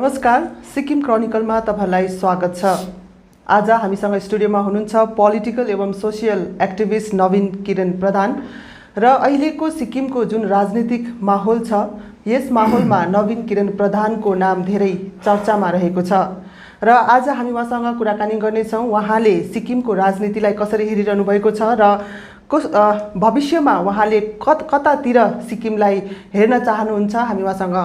नमस्कार, सिक्किम क्रोनिकलमा तपाईलाई स्वागत छ। आज हामीसँग स्टुडियोमा हुनुहुन्छ पोलिटिकल एवं सोसियल एक्टिभिस्ट नवीन किरण प्रधान र अहिलेको सिक्किमको जुन राजनीतिक माहौल छ यस माहौलमा नवीन किरण प्रधानको नाम धेरै चर्चामा रहेको छ र आज हामी उहाँसँग कुराकानी गर्नेछौँ। उहाँले सिक्किमको राजनीतिलाई कसरी हेरिरहनु भएको छ र भविष्यमा उहाँले कतातिर सिक्किमलाई हेर्न चाहनुहुन्छ हामी उहाँसँग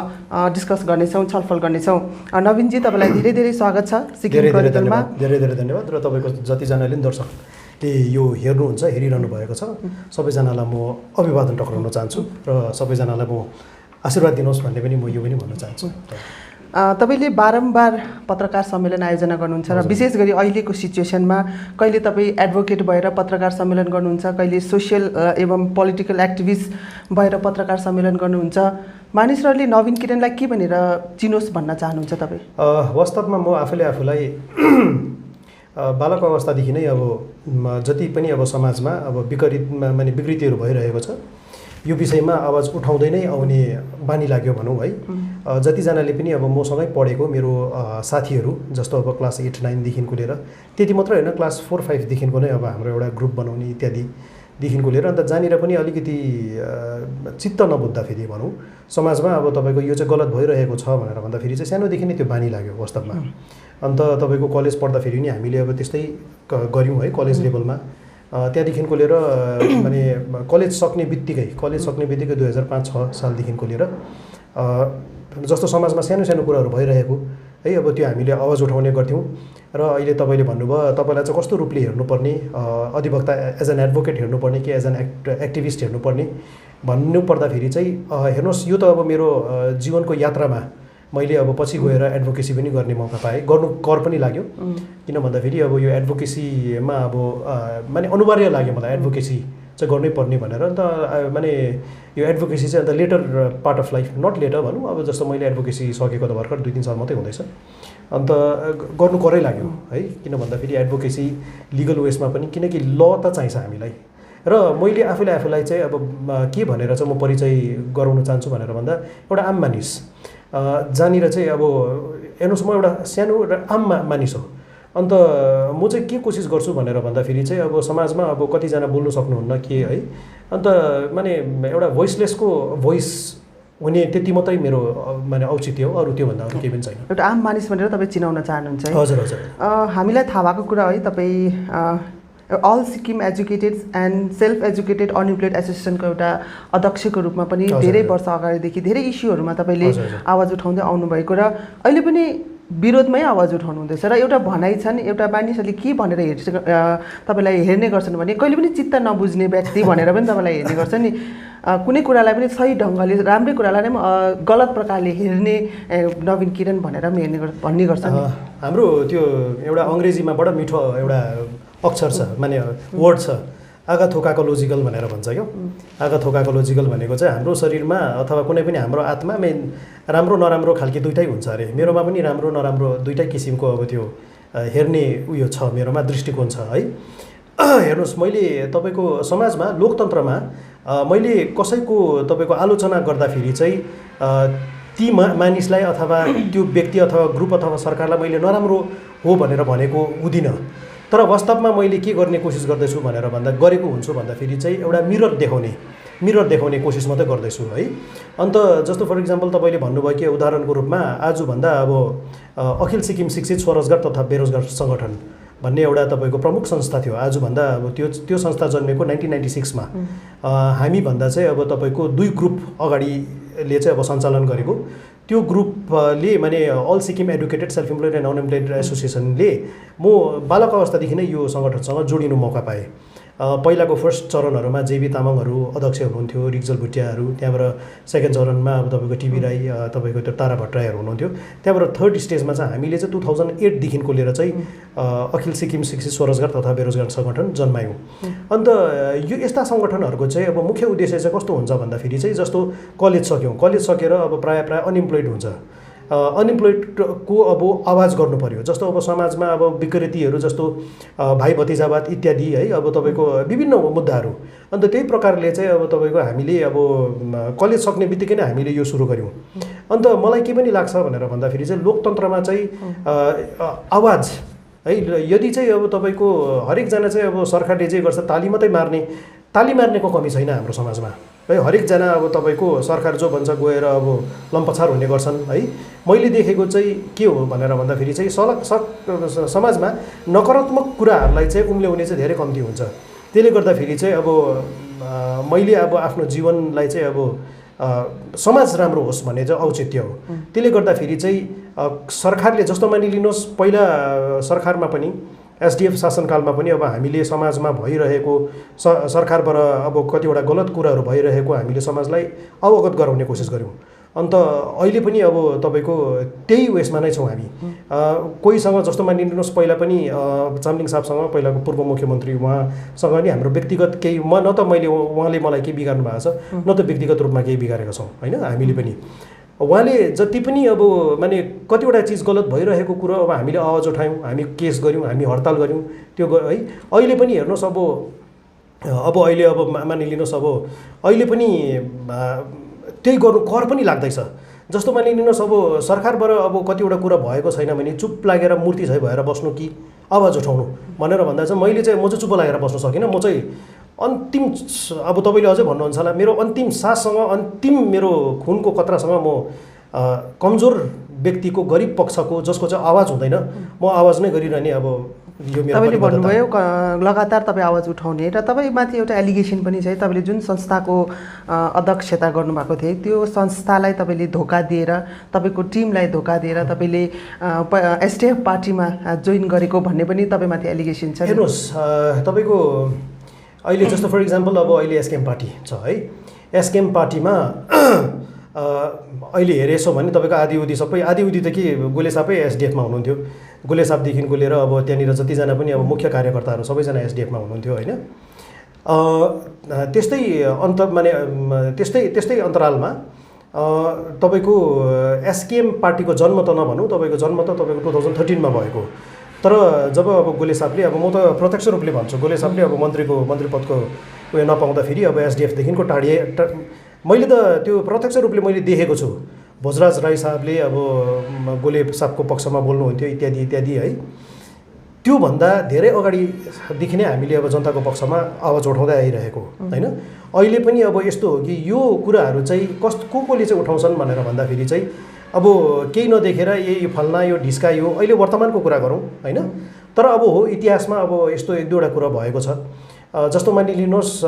डिस्कस गर्नेछौँ, छलफल गर्नेछौँ। नवीनजी, तपाईँलाई धेरै धेरै स्वागत छ सिक्किम क्रोनिकलमा। धेरै धेरै धन्यवाद र तपाईँको जतिजनाले नि दर्शकले यो हेर्नुहुन्छ, हेरिरहनु भएको छ, सबैजनालाई म अभिवादन टक्राउन चाहन्छु र सबैजनालाई म आशीर्वाद दिनुहोस् भन्ने पनि म यो पनि भन्न चाहन्छु। तपाईले बारम्बार पत्रकार सम्मेलन आयोजना गर्नुहुन्छ र विशेष गरी अहिलेको सिचुएसनमा कहिले तपाईँ एडभोकेट भएर पत्रकार सम्मेलन गर्नुहुन्छ, कहिले सोसियल एवं पोलिटिकल एक्टिभिस्ट भएर पत्रकार सम्मेलन गर्नुहुन्छ। मानिसहरूले नवीन किरणलाई के भनेर चिनोस् भन्न चाहनुहुन्छ तपाईँ? वास्तवमा म आफूलाई बालक अवस्थादेखि नै अब जति पनि अब समाजमा अब विकृतिहरू भइरहेको छ यो विषयमा आवाज उठाउँदै नै आउने बानी लाग्यो भनौँ है। जतिजनाले पनि अब मसँगै पढेको मेरो साथीहरू जस्तो अब क्लास 8-9देखिको लिएर त्यति मात्र होइन, क्लास 4-5देखिको नै अब हाम्रो एउटा ग्रुप बनाउने इत्यादिदेखिको लिएर अन्त जहाँनिर पनि अलिकति चित्त नबुझ्दाखेरि भनौँ समाजमा अब तपाईँको यो चाहिँ गलत भइरहेको छ भनेर भन्दाखेरि चाहिँ सानोदेखि नै त्यो बानी लाग्यो वास्तवमा। अन्त तपाईँको कलेज पढ्दाखेरि नि हामीले अब त्यस्तै गऱ्यौँ है कलेज लेभलमा। त्यहाँदेखिको लिएर माने कलेज सक्ने बित्तिकै 2005-06 सालदेखिको लिएर जस्तो समाजमा सानो सानो कुराहरू भइरहेको है अब त्यो हामीले आवाज उठाउने गर्थ्यौँ। र अहिले तपाईँले भन्नुभयो तपाईँलाई चाहिँ कस्तो रूपले हेर्नुपर्ने, अधिवक्ता एज एन एडभोकेट हेर्नुपर्ने कि एज एन एक्टिभिस्ट हेर्नुपर्ने भन्नु पर्दाखेरि चाहिँ हेर्नुहोस् यो त अब मेरो जीवनको यात्रामा मैले अब पछि गएर एडभोकेसी पनि गर्ने मौका पाएँ, गर्नु कर पनि लाग्यो। किन भन्दाखेरि अब यो एडभोकेसीमा अब माने अनिवार्य लाग्यो मलाई एडभोकेसी चाहिँ गर्नै पर्ने भनेर। अन्त माने यो एडभोकेसी चाहिँ अन्त later part of life, not later भनौँ अब जस्तो मैले एडभोकेसी सकेको त भर्खर 2-3 साल मात्रै हुँदैछ, अन्त गर्नु करै लाग्यो है। किन भन्दाखेरि एडभोकेसी लिगल वेसमा पनि किनकि ल त चाहिन्छ हामीलाई। र मैले आफूलाई चाहिँ अब के भनेर चाहिँ म परिचय गराउन चाहन्छु भनेर भन्दा एउटा आम मानिस जहाँनिर चाहिँ अब हेर्नुहोस् म एउटा सानो र आम मानिस हो। अन्त म चाहिँ के कोसिस गर्छु भनेर भन्दाखेरि चाहिँ अब समाजमा अब कतिजना बोल्नु सक्नुहुन्न के है, अन्त माने एउटा भोइसलेसको भोइस हुने त्यति मात्रै मेरो माने औचित्य हो, अरू त्योभन्दा अरू केही पनि छैन। एउटा आम मानिस भनेर तपाईँ चिनाउन चाहनुहुन्छ है? हजुर हजुर। हामीलाई थाहा भएको कुरा है, तपाईँ all Sikkim educated and self educated unemployed एसोसिएसनको एउटा अध्यक्षको रूपमा पनि धेरै वर्ष अगाडिदेखि धेरै इस्युहरूमा तपाईँले आवाज उठाउँदै आउनुभएको र अहिले पनि विरोधमै आवाज उठाउनु हुँदैछ। र एउटा भनाइ छ नि, एउटा मानिसहरूले के भनेर तपाईँलाई हेर्ने गर्छन् भने कहिले पनि चित्त नबुझ्ने व्यक्ति भनेर पनि तपाईँलाई हेर्ने गर्छ नि। कुनै कुरालाई पनि सही ढङ्गले राम्रै कुरालाई नै गलत प्रकारले हेर्ने नवीन किरण भनेर पनि भन्ने गर्छ। हाम्रो त्यो एउटा अङ्ग्रेजीमा बडा मिठो एउटा अक्षर छ, माने वर्ड छ, आगाथोकाकोलोजिकल भनेर भन्छ क्या। आगाथोकाकोलोजिकल भनेको चाहिँ हाम्रो शरीरमा अथवा कुनै पनि हाम्रो आत्मामा राम्रो नराम्रो खालके दुइटै हुन्छ अरे। मेरोमा पनि राम्रो नराम्रो दुइटै किसिमको अब त्यो हेर्ने उयो छ, मेरोमा दृष्टिकोण छ है। हेर्नुहोस् मैले तपाईँको समाजमा लोकतन्त्रमा मैले कसैको तपाईँको आलोचना गर्दाखेरि चाहिँ ती मानिसलाई अथवा त्यो व्यक्ति अथवा ग्रुप अथवा सरकारलाई मैले नराम्रो हो भनेर भनेको हुँदिनँ। तर वास्तवमा मैले के गर्ने कोसिस गर्दैछु भनेर गरेको हुन्छु भन्दाखेरि चाहिँ एउटा मिरर देखाउने कोसिस मात्रै गर्दैछु है। अन्त जस्तो फर इक्जाम्पल तपाईँले भन्नुभयो कि उदाहरणको रूपमा आजभन्दा अब अखिल सिक्किम शिक्षित स्वरोजगार तथा बेरोजगार सङ्गठन भन्ने एउटा तपाईँको प्रमुख संस्था थियो। आजभन्दा अब त्यो संस्था जन्मेको 1996मा हामीभन्दा चाहिँ अब तपाईँको 2 ग्रुप अगाडिले चाहिँ अब सञ्चालन गरेको त्यो ग्रुपले माने all Sikkim educated self employed and unemployed एसोसिएसनले म बालक अवस्थादेखि नै यो सङ्गठनसँग जोडिनु मौका पाएँ। पहिलाको फर्स्ट चरणहरूमा जेबी तामाङहरू अध्यक्ष हुनुहुन्थ्यो, रिक्जल भुटियाहरू, त्यहाँबाट सेकेन्ड चरणमा अब तपाईँको टिबी राई, तपाईँको त्यो तारा भट्टराईहरू हुनुहुन्थ्यो। त्यहाँबाट थर्ड स्टेजमा चाहिँ हामीले चाहिँ 2008देखिको लिएर चाहिँ अखिल सिक्किम शिक्षित स्वरोजगार तथा बेरोजगार सङ्गठन जन्मायौँ। अन्त यो यस्ता सङ्गठनहरूको चाहिँ अब मुख्य उद्देश्य चाहिँ कस्तो हुन्छ भन्दाखेरि चाहिँ जस्तो कलेज सकेर अब प्रायः अनइम्प्लोइड हुन्छ, अनइम्प्लोइडको अब आवाज गर्नु पर्यो। जस्तो अब समाजमा अब विकृतिहरू जस्तो भाइ भतिजावाद इत्यादि है, अब तपाईँको विभिन्न मुद्दाहरू। अन्त त्यही प्रकारले चाहिँ अब तपाईँको हामीले अब कलेज सक्ने बित्तिकै नै हामीले यो सुरु गऱ्यौँ। अन्त मलाई के पनि लाग्छ भनेर भन्दाखेरि चाहिँ लोकतन्त्रमा चाहिँ आवाज है, यदि चाहिँ अब तपाईँको हरेकजना चाहिँ अब सरकारले जे गर्छ ताली मार्नेको कमी छैन हाम्रो समाजमा है। हरेकजना अब तपाईँको सरकार जो भन्छ गएर अब लम्पछार हुने गर्छन् है। मैले देखेको चाहिँ के हो भनेर भन्दाखेरि चाहिँ समाजमा नकारात्मक कुराहरूलाई चाहिँ उम्ल्याउने चाहिँ धेरै कम्ती हुन्छ। त्यसले गर्दाखेरि चाहिँ अब मैले अब आफ्नो जीवनलाई चाहिँ अब समाज राम्रो होस् भन्ने चाहिँ औचित्य हो। त्यसले गर्दाखेरि चाहिँ सरकारले जस्तो मानिलिनुहोस्, पहिला सरकारमा पनि एसडिएफ शासनकालमा पनि अब हामीले समाजमा भइरहेको सरकारबाट अब कतिवटा गलत कुराहरू भइरहेको हामीले समाजलाई अवगत गराउने कोसिस गऱ्यौँ। अन्त अहिले पनि अब तपाईँको त्यही उयसमा नै छौँ हामी। कोहीसँग जस्तो मानिलिनुहोस्, पहिला पनि चामलिङ साहबसँग, पहिलाको पूर्व मुख्यमन्त्री उहाँसँग नि हाम्रो व्यक्तिगत केही न त उहाँले मलाई केही बिगार्नु भएको छ, न त व्यक्तिगत रूपमा केही बिगारेका छौँ होइन। हामीले पनि उहाँले जति पनि अब माने कतिवटा चिज गलत भइरहेको कुरो अब हामीले आवाज उठायौँ, हामी केस गऱ्यौँ, हामी हडताल गऱ्यौँ त्यो है। अहिले पनि हेर्नुहोस् अब अहिले अब मानिलिनुहोस्, अब अहिले पनि त्यही गर्नु कर पनि लाग्दैछ। जस्तो मानिलिनुहोस्, अब सरकारबाट अब कतिवटा कुरा भएको छैन भने चुप लागेर मूर्ति झै भएर बस्नु कि आवाज उठाउनु भनेर भन्दा चाहिँ मैले चाहिँ म चाहिँ चुप लागेर बस्न सकिनँ। म चाहिँ अन्तिम अब तपाईँले अझै भन्नुहुन्छ होला, मेरो अन्तिम साससँग, अन्तिम मेरो खुनको कतरासँग म कमजोर व्यक्तिको, गरिब पक्षको, जसको चाहिँ आवाज हुँदैन, म आवाज नै गरिरहने। अब यो मेरो तपाईँले भन्नुभयो लगातार तपाईँ आवाज उठाउने, र तपाईँमाथि एउटा एलिगेसन पनि छ। तपाईँले जुन संस्थाको अध्यक्षता गर्नुभएको थियो त्यो संस्थालाई तपाईँले धोका दिएर, तपाईँको टिमलाई धोका दिएर तपाईँले एसडिएफ पार्टीमा जोइन गरेको भन्ने पनि तपाईँमाथि एलिगेसन छ। हेर्नुहोस्, तपाईँको अहिले जस्तो फर इक्जाम्पल अब अहिले एसकेएम पार्टी छ है। एसकेएम पार्टीमा अहिले हेरेछौँ भने तपाईँको आदिउदी त के गोले साहबै एसडिएफमा हुनुहुन्थ्यो। गोले साहबदेखिको लिएर अब त्यहाँनिर जतिजना पनि अब मुख्य कार्यकर्ताहरू सबैजना एसडिएफमा हुनुहुन्थ्यो होइन। त्यस्तै अन्तरालमा तपाईँको एसकेएम पार्टीको जन्म त नभनौँ, तपाईँको जन्म त तपाईँको 2013 मा भएको। तर जब अब गोले साहबले, अब म त प्रत्यक्ष रूपले भन्छु, गोले साहबले अब मन्त्री पदको उयो नपाउँदाखेरि अब एसडिएफदेखिको मैले त त्यो प्रत्यक्ष रूपले मैले देखेको छु। भोजराज राई साहबले अब गोले साहबको पक्षमा बोल्नुहुन्थ्यो इत्यादि इत्यादि है। त्योभन्दा धेरै अगाडिदेखि नै हामीले अब जनताको पक्षमा आवाज उठाउँदै आइरहेको होइन। अहिले पनि अब यस्तो हो कि यो कुराहरू चाहिँ कसले चाहिँ उठाउँछन् भनेर भन्दाखेरि चाहिँ अब केही नदेखेर यो फल्ना, यो ढिस्का, यो अहिले वर्तमानको कुरा गरौँ होइन। तर अब हो इतिहासमा अब यस्तो एक दुईवटा कुरा भएको छ। जस्तो मानिलिनुहोस्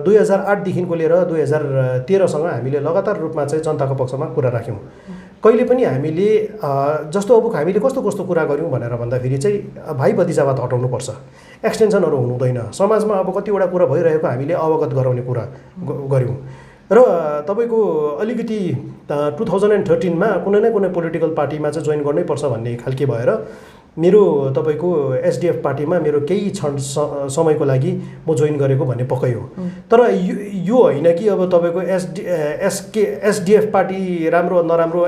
2008 देखिको लिएर 2013सँग हामीले लगातार रूपमा चाहिँ जनताको पक्षमा कुरा राख्यौँ। कहिले पनि हामीले जस्तो अब हामीले कस्तो कुरा गऱ्यौँ भनेर भन्दाखेरि चाहिँ भाइ भतिजावाद हटाउनुपर्छ, एक्सटेन्सनहरू हुनुहुँदैन, समाजमा अब कतिवटा कुरा भइरहेको हामीले अवगत गराउने कुरा गऱ्यौँ। र तपाईँको अलिकति 2013 मा कुनै न कुनै पोलिटिकल पार्टीमा चाहिँ जोइन गर्नैपर्छ भन्ने खालके भएर मेरो तपाईँको एसडिएफ पार्टीमा मेरो केही क्षण समयको लागि म जोइन गरेको भन्ने पक्कै हो। तर यो होइन कि अब तपाईँको एसडिएफ पार्टी राम्रो नराम्रो,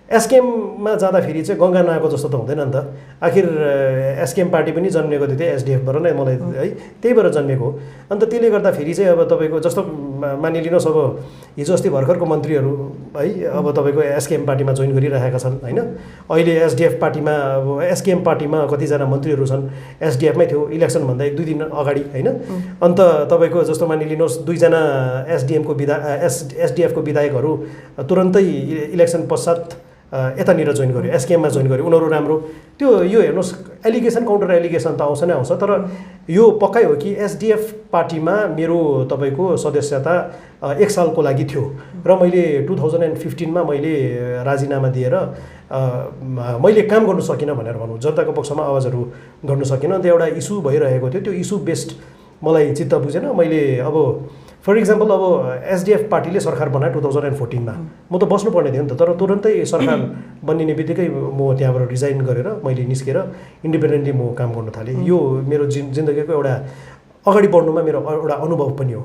एसकेएममा जाँदाखेरि चाहिँ गङ्गा नआएको जस्तो त हुँदैन नि त। आखिर एसकेएम पार्टी पनि जन्मेको थियो एसडिएफबाट नै, मलाई है त्यही भएर जन्मेको हो। अन्त त्यसले गर्दाखेरि चाहिँ अब तपाईँको जस्तो मानिलिनुहोस्, अब हिजो अस्ति भर्खरको मन्त्रीहरू है अब तपाईँको एसकेएम पार्टीमा जोइन गरिरहेका छन् होइन। अहिले एसडिएफ पार्टीमा अब एसकेएम पार्टीमा कतिजना मन्त्रीहरू छन् एसडिएफमै थियो इलेक्सनभन्दा 1-2 दिन अगाडि होइन। अन्त तपाईँको जस्तो मानिलिनुहोस् 2जना एसडिएफको विधायकहरू तुरन्तै इलेक्सन पश्चात यतानिर जोइन गर्यो, एसकेएममा जोइन गर्यो। उनीहरू राम्रो त्यो यो हेर्नुहोस्, एलिगेसन काउन्टर एलिगेसन त आउँछ नै आउँछ। तर यो पक्कै हो कि एसडिएफ पार्टीमा मेरो तपाईँको सदस्यता 1 सालको लागि थियो र मैले 2015 मा मैले राजीनामा दिएर मैले काम गर्न सकिनँ भनेर भनौँ, जनताको पक्षमा आवाजहरू गर्न सकिनँ। अन्त एउटा इस्यु भइरहेको थियो, त्यो इस्यु बेस्ड मलाई चित्त बुझेन। मैले अब फर इक्जाम्पल अब एसडिएफ पार्टीले सरकार बनायो 2014 मा, म त बस्नुपर्ने थियो नि त। तर तुरन्तै सरकार बनिने बित्तिकै म त्यहाँबाट रिजाइन गरेर मैले निस्केर इन्डिपेन्डेन्टली म काम गर्न थालेँ। यो मेरो जिन्दगीको एउटा अगाडि बढ्नुमा मेरो एउटा अनुभव पनि हो।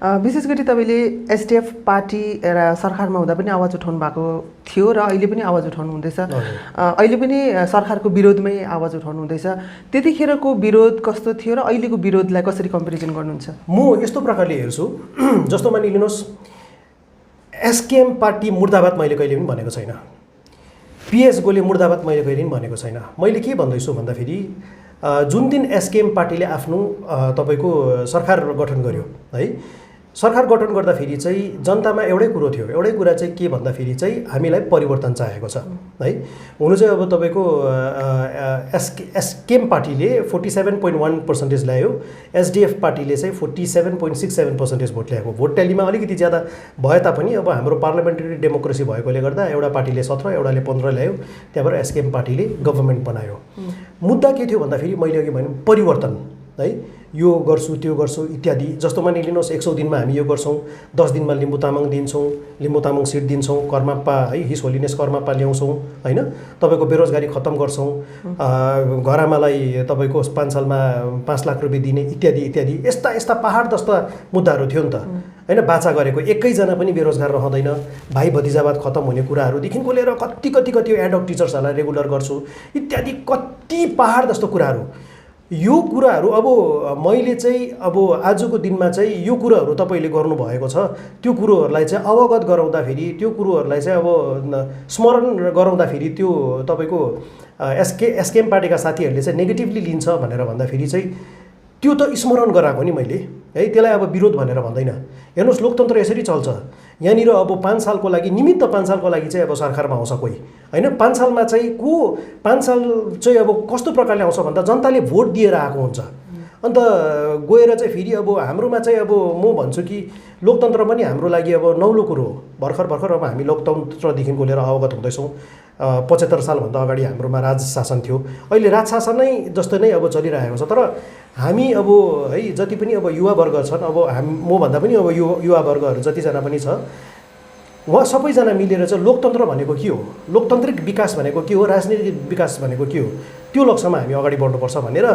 विशेष गरी तपाईँले एसडिएफ पार्टी र सरकारमा हुँदा पनि आवाज उठाउनु भएको थियो र अहिले पनि आवाज उठाउनु हुँदैछ। अहिले पनि सरकारको विरोधमै आवाज उठाउनु हुँदैछ। त्यतिखेरको विरोध कस्तो थियो र अहिलेको विरोधलाई कसरी कम्पेरिजन गर्नुहुन्छ? म यस्तो प्रकारले हेर्छु, जस्तो मानिलिनुहोस् एसकेएम पार्टी मुर्दाबाद मैले कहिले पनि भनेको छैन। पिएस गोले मुर्दाबाद मैले कहिले पनि भनेको छैन। मैले के भन्दैछु भन्दाखेरि जुन दिन एसकेएम पार्टीले आफ्नो तपाईँको सरकार गठन गर्यो है, सरकार गठन गर्दाखेरि चाहिँ जनतामा एउटै कुरो थियो। एउटै कुरा चाहिँ के भन्दाखेरि चाहिँ हामीलाई परिवर्तन चाहिएको छ है। हुनु चाहिँ अब तपाईँको एसकेएम पार्टीले 47.1% ल्यायो, एसडिएफ पार्टीले चाहिँ 47.67% भोट ल्याएको। भोट ट्यालीमा अलिकति ज्यादा भए तापनि अब हाम्रो पार्लियामेन्ट्री डेमोक्रेसी भएकोले गर्दा एउटा पार्टीले 17 एउटाले 15 ल्यायो, त्यहाँबाट एसकेएम पार्टीले गभर्मेन्ट बनायो। मुद्दा के थियो भन्दाखेरि मैले अघि भने परिवर्तन है, यो गर्छु त्यो गर्छु इत्यादि। जस्तो मानिलिनुहोस् 100 दिनमा हामी यो गर्छौँ, 10 दिनमा लिम्बू तामाङ दिन्छौँ, लिम्बू तामाङ सिट दिन्छौँ, कर्माप्पा है हिज होलिनेस कर्माप्पा ल्याउँछौँ होइन, तपाईँको बेरोजगारी खत्तम गर्छौँ, घरामालाई तपाईँको 5 सालमा 5 लाख रुपियाँ दिने इत्यादि इत्यादि। यस्ता यस्ता पहाड जस्ता मुद्दाहरू थियो नि त होइन। बाचा गरेको एकैजना पनि बेरोजगार रहँदैन, भाइ भतिजावाद खत्तम हुने कुराहरूदेखिको लिएर कति कति कति एडहक टिचर्सहरूलाई रेगुलर गर्छु इत्यादि कति पहाड जस्तो कुराहरू। यो कुराहरू अब मैले चाहिँ अब आजको दिनमा चाहिँ यो कुराहरू तपाईँले गर्नुभएको छ, त्यो कुरोहरूलाई चाहिँ अवगत गराउँदाखेरि, त्यो कुरोहरूलाई चाहिँ अब स्मरण गराउँदाखेरि त्यो तपाईँको एसकेएम पार्टीका साथीहरूले चाहिँ नेगेटिभली लिन्छ भनेर भन्दाखेरि चाहिँ त्यो त स्मरण गराएको नि मैले है, त्यसलाई अब विरोध भनेर भन्दैन। हेर्नुहोस् लोकतन्त्र यसरी चल्छ। यहाँनिर अब 5 सालको लागि निमित्त 5 सालको लागि चाहिँ अब सरकारमा आउँछ कोही होइन। 5 सालमा चाहिँ 5 साल चाहिँ अब कस्तो प्रकारले आउँछ भन्दा जनताले भोट दिएर आएको हुन्छ। अन्त गएर चाहिँ फेरि अब हाम्रोमा चाहिँ अब म भन्छु कि लोकतन्त्र पनि हाम्रो लागि अब नौलो कुरो हो। भर्खर भर्खर अब हामी लोकतन्त्रदेखिको लिएर अवगत हुँदैछौँ। 75 सालभन्दा अगाडि हाम्रोमा राज शासन थियो, अहिले राज शासन नै जस्तो नै अब चलिरहेको छ। तर हामी अब है जति पनि अब युवावर्ग छन्, अब म भन्दा पनि अब युवावर्गहरू जतिजना पनि छ, उहाँ सबैजना मिलेर चाहिँ लोकतन्त्र भनेको के हो, लोकतान्त्रिक विकास भनेको के हो, राजनीतिक विकास भनेको के हो, त्यो लक्ष्यमा हामी अगाडि बढ्नुपर्छ भनेर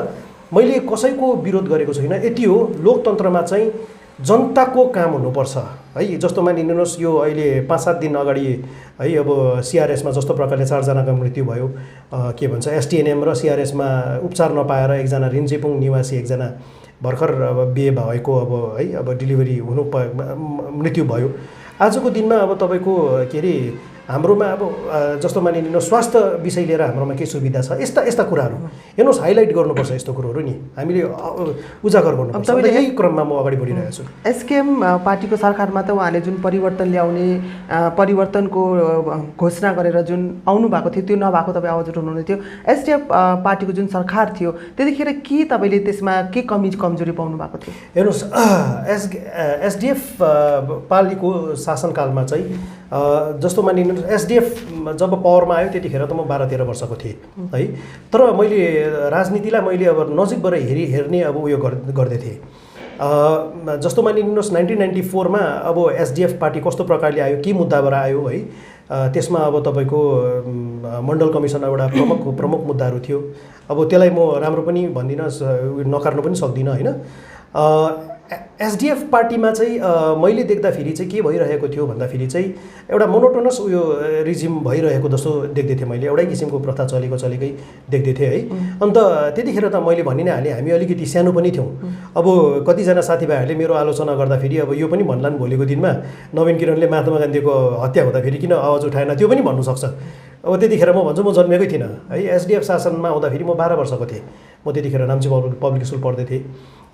मैले कसैको विरोध गरेको छैन। यति हो, लोकतन्त्रमा चाहिँ जनताको काम हुनुपर्छ है। जस्तो मानिलिनुहोस् यो अहिले 5-7 दिन अगाडि है अब सिआरएसमा जस्तो प्रकारले 4 जनाको मृत्यु भयो, के भन्छ एसटिएनएम र सिआरएसमा उपचार नपाएर एकजना रिन्चेपुङ निवासी एकजना भर्खर अब बिहे भएको अब है अब डेलिभरी हुनु मृत्यु भयो। आजको दिनमा अब तपाईँको के अरे हाम्रोमा अब जस्तो मानिलिनुहोस् स्वास्थ्य विषय लिएर हाम्रोमा के सुविधा छ, यस्ता यस्ता कुराहरू हेर्नुहोस् हाइलाइट गर्नुपर्छ। यस्तो कुरोहरू नि हामीले उजागर गर्नुपर्छ। यही क्रममा म अगाडि बढिरहेको छु। एसकेएम पार्टीको सरकारमा त उहाँले जुन परिवर्तन ल्याउने परिवर्तनको घोषणा गरेर जुन आउनु भएको थियो त्यो नभएको तपाईँ आवाज उठाउनुहुँदै थियो। एसडिएफ पार्टीको जुन सरकार थियो त्यतिखेर के तपाईँले त्यसमा के कमजोरी पाउनु भएको थियो? हेर्नुहोस् एसडिएफ पार्टीको शासनकालमा चाहिँ जस्तो मानिलिनुहोस् एसडिएफ जब पावरमा आयो त्यतिखेर त म 12-13 वर्षको थिएँ है। तर मैले राजनीतिलाई मैले अब नजिकबाट हेर्ने अब उयो गर्दै थिएँ। जस्तो मानिलिनुहोस् 1994 अब एसडिएफ पार्टी कस्तो प्रकारले आयो, के मुद्दाबाट आयो है, त्यसमा अब तपाईँको मण्डल कमिसन एउटा प्रमुख मुद्दाहरू थियो। अब त्यसलाई म राम्रो पनि भन्दिनँ, नकार्नु पनि सक्दिनँ होइन। एसडिएफ पार्टीमा चाहिँ मैले देख्दाखेरि चाहिँ के भइरहेको थियो भन्दाखेरि चाहिँ एउटा मोनोटोनस उयो रिजिम भइरहेको जस्तो देख्दै थिएँ मैले। एउटै किसिमको प्रथा चलेकै देख्दै थिएँ है। अन्त त्यतिखेर त मैले भनि नै हालेँ हामी अलिकति सानो पनि थियौँ। अब कतिजना साथीभाइहरूले मेरो आलोचना गर्दाखेरि अब यो पनि भन्लान् भोलिको दिनमा नवीन किरणले महात्मा गान्धीको हत्या हुँदाखेरि किन आवाज उठाएन त्यो पनि भन्नुसक्छ। अब त्यतिखेर म भन्छु म जन्मेकै थिइनँ है। एसडिएफ शासनमा आउँदाखेरि म 12 वर्षको थिएँ। म त्यतिखेर नाम्ची पब्लिक स्कुल पढ्दै थिएँ।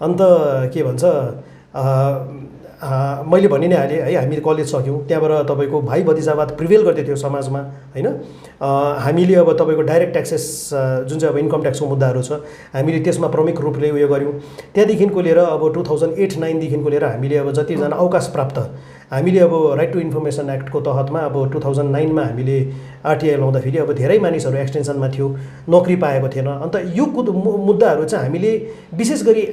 अन्त के भन्छ मैले भनि नै हालेँ है, हामी कलेज सक्यौँ, त्यहाँबाट तपाईँको भाइ भतिजावाद प्रिभेल गर्दै थियो समाजमा होइन। हामीले अब तपाईँको डाइरेक्ट ट्याक्सेस जुन चाहिँ अब इन्कम ट्याक्सको मुद्दाहरू छ हामीले त्यसमा प्रमुख रूपले उयो गऱ्यौँ। त्यहाँदेखिको लिएर अब 2008-09देखिको लिएर हामीले अब जतिजना अवकाश प्राप्त हामीले अब राइट टु इन्फर्मेसन एक्टको तहतमा अब 2009मा हामीले आरटिआई लाउँदाखेरि अब धेरै मानिसहरू एक्सटेन्सनमा थियो, नोकरी पाएको थिएन। अन्त यो मुद्दाहरू चाहिँ हामीले विशेष गरी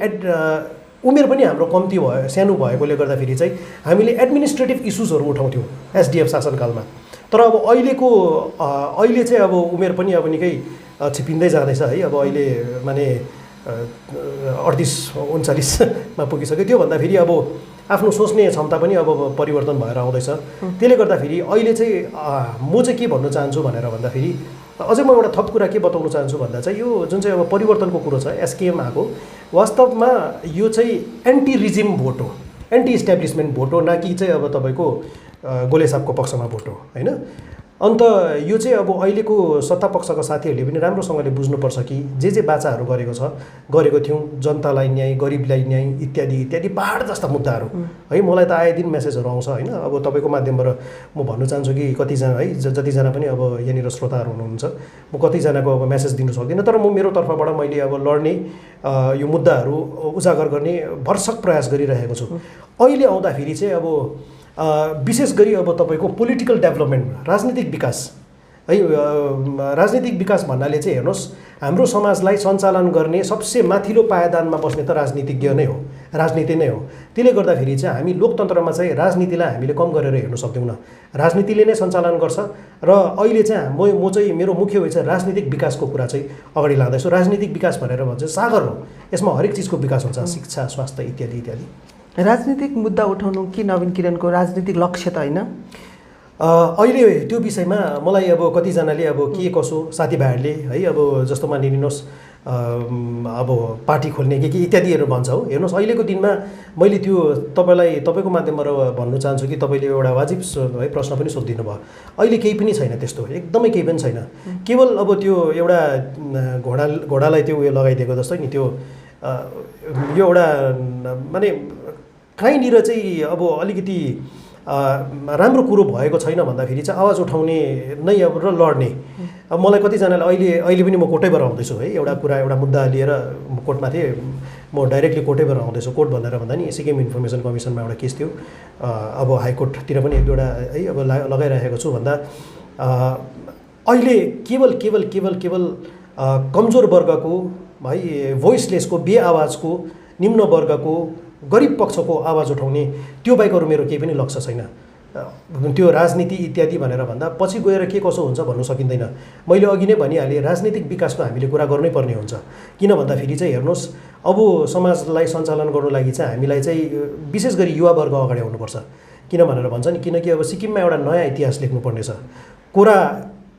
उमेर पनि हाम्रो कम्ती भयो, सानो भएकोले गर्दाखेरि चाहिँ हामीले एडमिनिस्ट्रेटिभ इस्युजहरू उठाउँथ्यौँ एसडिएफ शासनकालमा। तर अब अहिले चाहिँ अब उमेर पनि अब निकै छिपिँदै जाँदैछ है। अब अहिले माने 38-39मा पुगिसक्यो। त्यो भन्दाखेरि अब आफ्नो सोच्ने क्षमता पनि अब परिवर्तन भएर आउँदैछ। त्यसले गर्दाखेरि अहिले चाहिँ म चाहिँ के भन्न चाहन्छु भनेर भन्दाखेरि अझै म एउटा थप कुरा के बताउन चाहन्छु भन्दा चाहिँ यो जुन चाहिँ अब परिवर्तनको कुरो छ एसकेएम आएको वास्तवमा यो चाहिँ एन्टी रिजिम भोट हो एन्टी इस्ट्याब्लिसमेन्ट भोट हो, न कि चाहिँ अब तपाईँको गोले साहबको पक्षमा भोट हो होइन। अन्त यो चाहिँ अब अहिलेको सत्ता पक्षका साथीहरूले पनि राम्रोसँगले बुझ्नुपर्छ कि जे बाचाहरू गरेको थियौँ, जनतालाई न्याय, गरिबलाई न्याय इत्यादि इत्यादि पहाड जस्ता मुद्दाहरू है। मलाई त आए दिन मेसेजहरू आउँछ होइन। अब तपाईँको माध्यमबाट म भन्न चाहन्छु कि कतिजना है जतिजना पनि अब यहाँनिर श्रोताहरू हुनुहुन्छ, म कतिजनाको अब मेसेज दिनु सक्दिनँ, तर म मेरो तर्फबाट मैले अब लड्ने यो मुद्दाहरू उजागर गर्ने भरसक प्रयास गरिरहेको छु। अहिले आउँदाखेरि चाहिँ अब विशेष गरी अब तपाईँको पोलिटिकल डेभलपमेन्ट, राजनीतिक विकास है। राजनीतिक विकास भन्नाले चाहिँ हेर्नुहोस्, हाम्रो समाजलाई सञ्चालन गर्ने सबसे माथिल्लो पायदानमा बस्ने त राजनीतिज्ञ नै हो, राजनीति नै हो। त्यसले गर्दाखेरि चाहिँ हामी लोकतन्त्रमा चाहिँ राजनीतिलाई हामीले कम गरेर हेर्न सक्दैनौँ। राजनीतिले नै सञ्चालन गर्छ र अहिले चाहिँ म चाहिँ मेरो मुख्य उयो चाहिँ राजनीतिक विकासको कुरा चाहिँ अगाडि लाँदैछु। राजनीतिक विकास भनेर भन्छ सागर हो, यसमा हरेक चिजको विकास हुन्छ, शिक्षा, स्वास्थ्य इत्यादि इत्यादि। राजनीतिक मुद्दा उठाउनु कि नवीन किरणको राजनीतिक लक्ष्य त होइन? अहिले त्यो विषयमा मलाई अब कतिजनाले अब के कसो साथीभाइहरूले है अब जस्तो मानिलिनुहोस् अब पार्टी खोल्ने के इत्यादिहरू भन्छ हो। हेर्नुहोस् अहिलेको दिनमा मैले त्यो तपाईँको माध्यमबाट भन्न चाहन्छु कि तपाईँले एउटा वाजिब है प्रश्न पनि सोधिदिनु भयो। अहिले केही पनि छैन त्यस्तो, एकदमै केही पनि छैन। केवल अब त्यो एउटा घोडालाई त्यो उयो लगाइदिएको जस्तो नि, त्यो यो एउटा माने कहीँनिर चाहिँ अब अलिकति राम्रो कुरो भएको छैन भन्दाखेरि चाहिँ आवाज उठाउने नै अब र लड्ने। अब मलाई कतिजनाले अहिले पनि म कोर्टैबाट आउँदैछु है, एउटा कुरा एउटा मुद्दा लिएर कोर्टमा थिएँ, म डाइरेक्टली कोर्टैबाट आउँदैछु। कोर्ट भनेर भन्दा नि सिक्किम इन्फर्मेसन कमिसनमा एउटा केस थियो, अब हाइकोर्टतिर पनि एक दुईवटा है अब लगाइरहेको छु भन्दा अहिले केवल कमजोर वर्गको है, भोइसलेसको, बेआवाजको, निम्न वर्गको, गरिब पक्षको आवाज उठाउने त्यो बाहेक अरू मेरो केही पनि लक्ष्य छैन। त्यो राजनीति इत्यादि भनेर भन्दा पछि गएर के कसो हुन्छ भन्नु सकिँदैन। मैले अघि नै भनिहालेँ, राजनीतिक विकासको हामीले कुरा गर्नै पर्ने हुन्छ। किन भन्दाखेरि चाहिँ हेर्नुहोस्, अब समाजलाई सञ्चालन गर्नु लागि चाहिँ हामीलाई चाहिँ विशेष गरी युवा वर्ग अगाडि आउनुपर्छ। किन भनेर भन्छ नि, किनकि अब सिक्किममा एउटा नयाँ इतिहास लेख्नुपर्ने छ। कोरा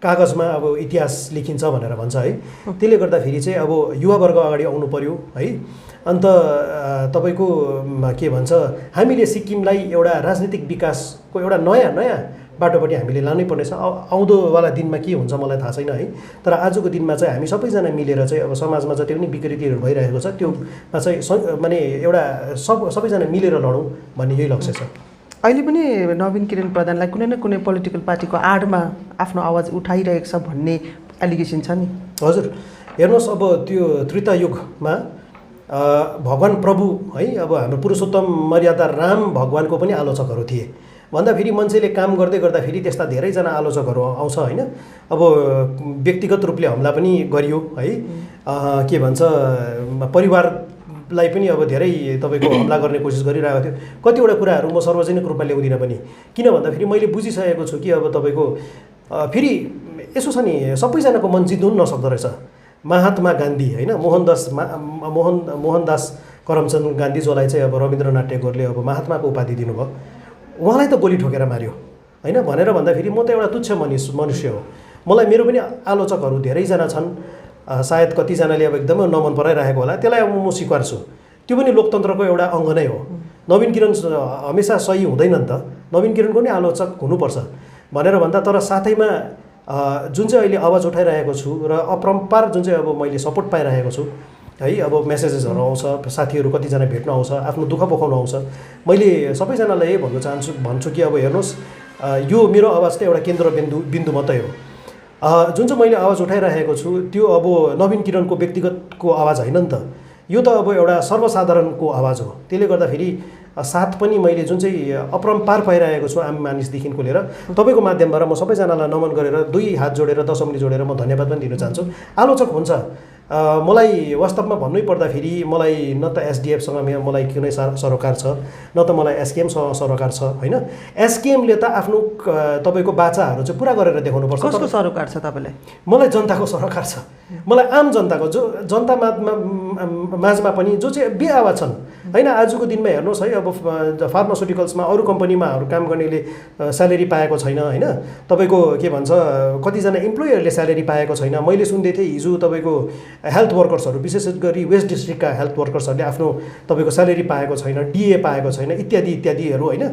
कागजमा अब इतिहास लेखिन्छ भनेर भन्छ है। त्यसले गर्दाखेरि चाहिँ अब युवा वर्ग अगाडि आउनु पर्यो है। अन्त तपाईँको के भन्छ, हामीले सिक्किमलाई एउटा राजनीतिक विकासको एउटा नयाँ बाटोपट्टि हामीले लानै पर्नेछ। आउँदोवाला दिनमा के हुन्छ मलाई थाहा छैन है, तर आजको दिनमा चाहिँ हामी सबैजना मिलेर चाहिँ अब समाजमा जति पनि विकृतिहरू भइरहेको छ त्योमा चाहिँ माने एउटा सबैजना मिलेर लडौँ भन्ने यही लक्ष्य छ। अहिले पनि नवीन किरण प्रधानलाई कुनै न कुनै पोलिटिकल पार्टीको आडमा आफ्नो आवाज उठाइरहेको छ भन्ने एलिगेसन छ नि? हजुर, हेर्नुहोस् अब त्यो त्रेता युगमा भगवान् प्रभु है, अब हाम्रो पुरुषोत्तम मर्यादा राम भगवानको पनि आलोचकहरू थिए। भन्दाखेरि मान्छेले काम गर्दै गर्दाखेरि त्यस्ता धेरैजना आलोचकहरू आउँछ होइन। अब व्यक्तिगत रूपले हमला पनि गरियो है, के भन्छ परिवारलाई पनि अब धेरै तपाईँको हमला गर्ने कोसिस गरिरहेको थियो। कतिवटा कुराहरू म सार्वजनिक रूपमा ल्याउँदिनँ पनि, किन भन्दाखेरि मैले बुझिसकेको छु कि अब तपाईँको फेरि यसो छ नि, सबैजनाको मन जित्नु नसक्दो रहेछ। महात्मा गान्धी होइन, मोहनदास करमचन्द गान्धी जसलाई चाहिँ अब रविन्द्रनाथ टेगोरले अब महात्माको उपाधि दिनुभयो, उहाँलाई त गोली ठोकेर मार्यो होइन। भनेर भन्दाखेरि म त एउटा तुच्छ मनुष्य हो। मलाई मेरो पनि आलोचकहरू धेरैजना छन्, सायद कतिजनाले अब एकदमै नमन पराइरहेको होला, त्यसलाई अब म स्वीकार्छु। त्यो पनि लोकतन्त्रको एउटा अङ्ग नै हो। नवीन किरण हमेसा सही हुँदैन नि त, नवीन किरणको नि आलोचक हुनुपर्छ भनेर भन्दा, तर साथैमा जुन चाहिँ अहिले आवाज उठाइरहेको छु र अपरम्पार जुन चाहिँ अब मैले सपोर्ट पाइरहेको छु है, अब मेसेजेसहरू आउँछ, साथीहरू कतिजना भेट्न आउँछ, आफ्नो दुःख पोखाउन आउँछ। मैले सबैजनालाई यही भन्छु कि अब हेर्नुहोस्, यो मेरो आवाज त एउटा केन्द्रबिन्दु मात्रै हो। जुन चाहिँ मैले आवाज उठाइरहेको छु त्यो अब नवीन किरणको व्यक्तिगतको आवाज होइन नि त, यो त अब एउटा सर्वसाधारणको आवाज हो। त्यसले गर्दाखेरि साथ पनि मैले जुन चाहिँ अपरम्पार पाइरहेको छु आम मानिसदेखिको लिएर तपाईँको माध्यमबाट म सबैजनालाई नमन गरेर दुई हात जोडेर 10 औँली जोडेर म धन्यवाद पनि दिन चाहन्छु। आलोचक हुन्छ, मलाई वास्तवमा भन्नै पर्दाखेरि मलाई न त एसडिएफसँग मलाई कुनै सरोकार छ, न त मलाई एसकेएमसँग सरोकार छ होइन। एसकेएमले त आफ्नो तपाईँको बाचाहरू चाहिँ पुरा गरेर देखाउनुपर्छ। कसको सरोकार छ तपाईँलाई? मलाई जनताको सरोकार छ, मलाई आम जनताको, जो जनता माझमा पनि जो चाहिँ बेआवाज छन् होइन आजको दिनमा हेर्नुहोस् है अब फार्मास्युटिकल्समा अरू कम्पनीमाहरू काम गर्नेले स्यालेरी पाएको छैन होइन तपाईँको के भन्छ कतिजना इम्प्लोयरले स्यालेरी पाएको छैन मैले सुन्दै थिएँ हिजो तपाईँको हेल्थ वर्कर्सहरू विशेष गरी वेस्ट डिस्ट्रिक्टका हेल्थ वर्कर्सहरूले आफ्नो तपाईँको स्यालेरी पाएको छैन डिए पाएको छैन इत्यादि इत्यादिहरू होइन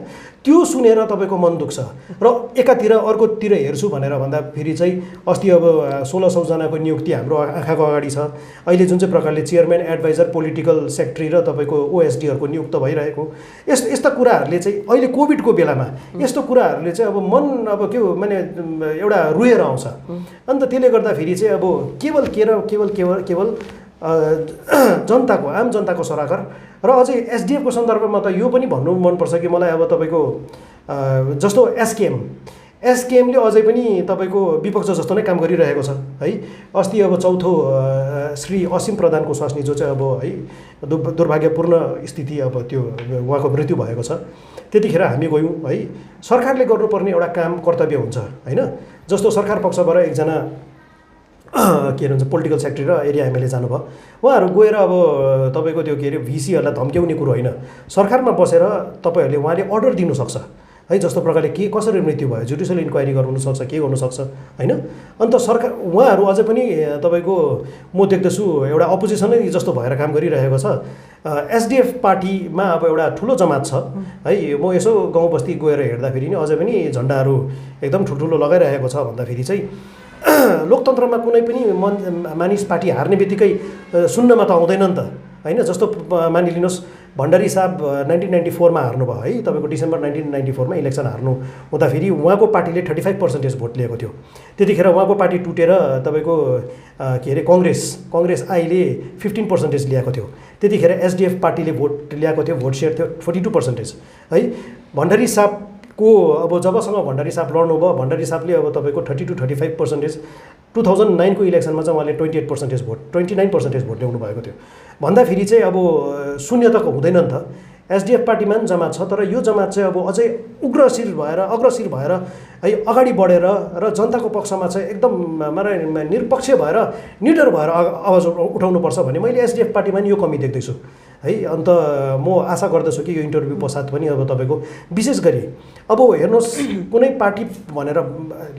त्यो सुनेर तपाईँको मन दुख्छ र एकातिर अर्कोतिर हेर्छु भनेर भन्दाखेरि चाहिँ अस्ति अब 1600 जनाको नियुक्ति हाम्रो आँखाको अगाडि छ अहिले जुन चाहिँ प्रकारले चेयरम्यान एडभाइजर पोलिटिकल सेक्रेटरी र तपाईँको ओएसडीहरूको नियुक्त भइरहेको यस्ता कुराहरूले चाहिँ अहिले कोभिडको बेलामा यस्तो कुराहरूले चाहिँ अब मन अब के हो माने एउटा रुएर आउँछ अन्त त्यसले गर्दाखेरि चाहिँ अब केवल जनताको आम जनताको सराकर र अझै एसडिएफको सन्दर्भमा त यो पनि भन्नु मनपर्छ कि मलाई अब तपाईँको जस्तो एसकेएमले अझै पनि तपाईँको विपक्ष जस्तो नै काम गरिरहेको छ है अस्ति अब चौथो श्री असीम प्रधानको स्वास्नी जो चाहिँ अब है दुर्भाग्यपूर्ण स्थिति अब त्यो उहाँको मृत्यु भएको छ त्यतिखेर हामी गयौँ है सरकारले गर्नुपर्ने एउटा काम कर्तव्य हुन्छ होइन जस्तो सरकार पक्षबाट एकजना के भन्छ पोलिटिकल सेक्रेटरी र एरिया एमएलए जानुभयो उहाँहरू गएर अब तपाईँको त्यो के अरे भिसीहरूलाई धम्क्याउने कुरो होइन सरकारमा बसेर तपाईँहरूले उहाँले अर्डर दिनुसक्छ है जस्तो प्रकारले के कसरी मृत्यु भयो जुडिसियल इन्क्वायरी गर्नुसक्छ के गर्नुसक्छ होइन अन्त सरकार उहाँहरू अझै पनि तपाईँको म देख्दछु एउटा अपोजिसनै जस्तो भएर काम गरिरहेको छ एसडिएफ पार्टीमा अब एउटा ठुलो जमात छ है म यसो गाउँ बस्ती गएर हेर्दाखेरि नि अझै पनि झन्डाहरू एकदम ठुल्ठुलो लगाइरहेको छ भन्दाखेरि चाहिँ लोकतन्त्रमा कुनै पनि मानिस पार्टी हार्ने बित्तिकै सुन्नमा त आउँदैन नि त होइन जस्तो मानिलिनुहोस् भण्डारी साहब 1994मा हार्नुभयो है तपाईँको डिसेम्बर 1994मा इलेक्सन हार्नु हुँदाखेरि उहाँको पार्टीले 35% भोट लिएको थियो त्यतिखेर उहाँको पार्टी टुटेर तपाईँको के अरे कङ्ग्रेस आईले 15% ल्याएको थियो त्यतिखेर एसडिएफ पार्टीले भोट ल्याएको थियो भोट सेयर थियो 42% है भण्डारी साहबको अब जबसँग भण्डारी साहब लड्नुभयो भण्डारी साहबले अब तपाईँको 30 to 35% 2009को इलेक्सनमा चाहिँ उहाँले 28% भोट 29% भोट ल्याउनु भएको थियो भन्दाखेरि चाहिँ अब शून्य त हुँदैन नि त एसडिएफ पार्टीमा पनि जमात छ तर यो जमात चाहिँ अब अझै अग्रसिर भएर है अगाडि बढेर र जनताको पक्षमा चाहिँ एकदम निरपक्ष भएर निडर भएर आवाज उठाउनुपर्छ भने मैले एसडिएफ पार्टीमा नि यो कमी देख्दैछु है अन्त म आशा गर्दछु कि यो इन्टरभ्यू पश्चात पनि अब तपाईँको विशेष गरी अब हेर्नुहोस् कुनै पार्टी भनेर